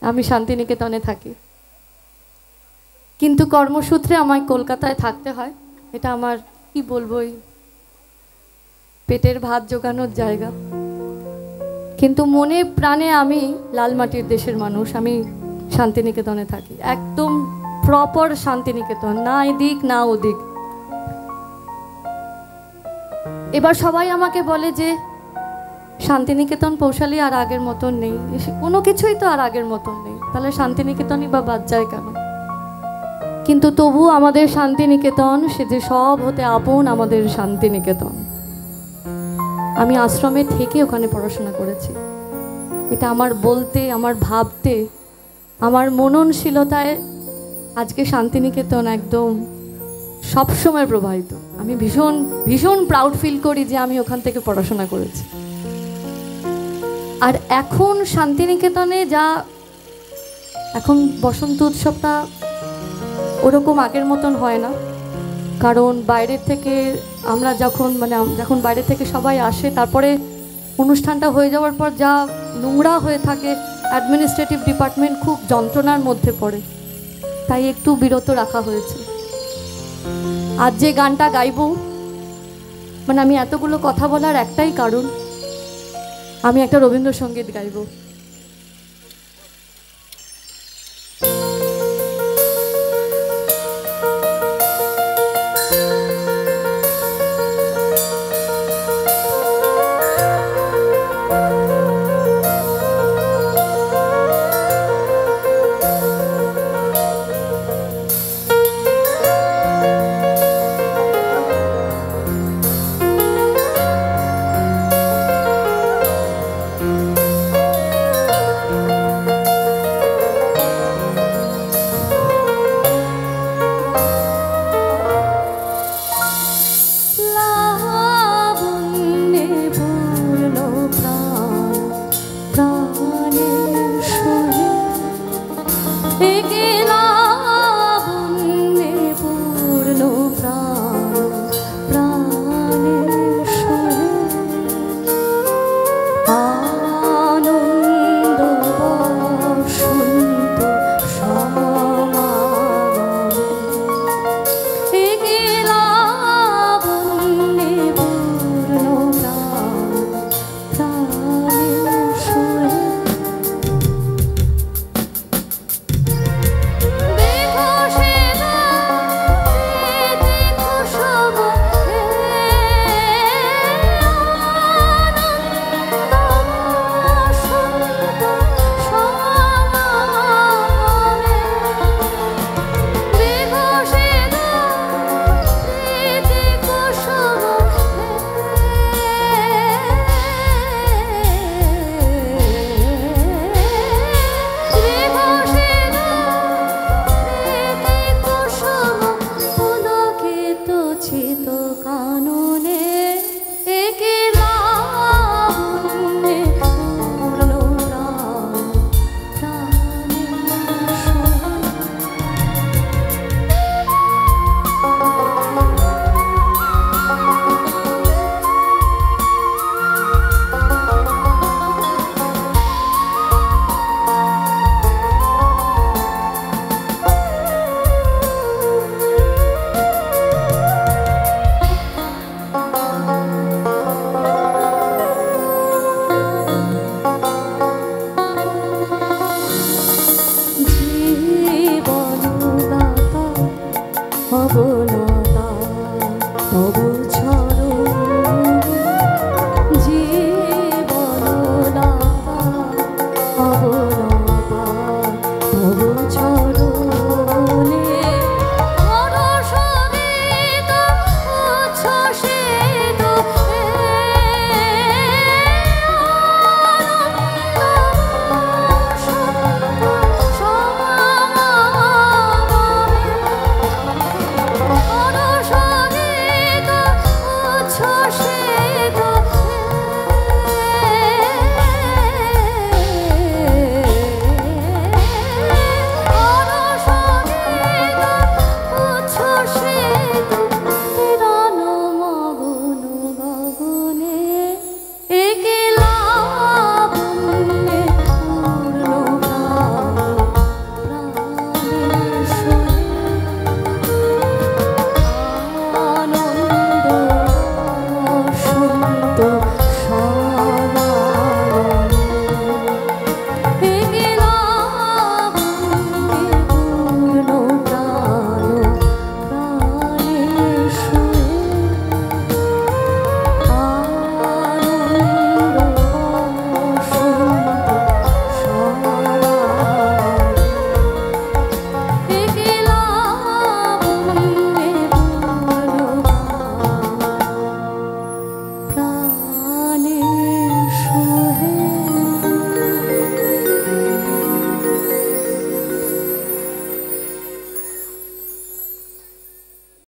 আমি শান্তিনিকেতনে থাকি, কিন্তু কর্মসূত্রে আমায় কলকাতায় থাকতে হয়। এটা আমার কি বলবো, পেটের ভাত জোগানোর জায়গা, কিন্তু মনে প্রাণে আমি লালমাটির দেশের মানুষ। আমি শান্তিনিকেতনে থাকি, একদম প্রপার শান্তিনিকেতন, না এদিক না ওদিক। এবার সবাই আমাকে বলে যে শান্তিনিকেতন পৌঁছালি আর আগের মতন নেই, কোনো কিছুই তো আর আগের মতন নেই, তাহলে শান্তিনিকেতনই বা বাদ যায় কেন? কিন্তু তবু আমাদের শান্তিনিকেতন, সে যে সব হতে আপন আমাদের শান্তিনিকেতন। আমি আশ্রমে থেকে ওখানে পড়াশোনা করেছি। এটা আমার বলতে, আমার ভাবতে, আমার মননশীলতায় আজকে শান্তিনিকেতন একদম সবসময় প্রবাহিত। আমি ভীষণ ভীষণ প্রাউড ফিল করি যে আমি ওখান থেকে পড়াশোনা করেছি। আর এখন শান্তিনিকেতনে যা, এখন বসন্ত উৎসবটা ওরকম আগের মতন হয় না, কারণ বাইরের থেকে আমরা যখন বাইরে থেকে সবাই আসে, তারপরে অনুষ্ঠানটা হয়ে যাওয়ার পর যা নোংরা হয়ে থাকে, অ্যাডমিনিস্ট্রেটিভ ডিপার্টমেন্ট খুব যন্ত্রণার মধ্যে পড়ে, তাই একটু বিরত রাখা হয়েছে। আজ যে গানটা গাইবো, আমি এতগুলো কথা বলার একটাই কারণ, আমি একটা রবীন্দ্রসঙ্গীত গাইবো।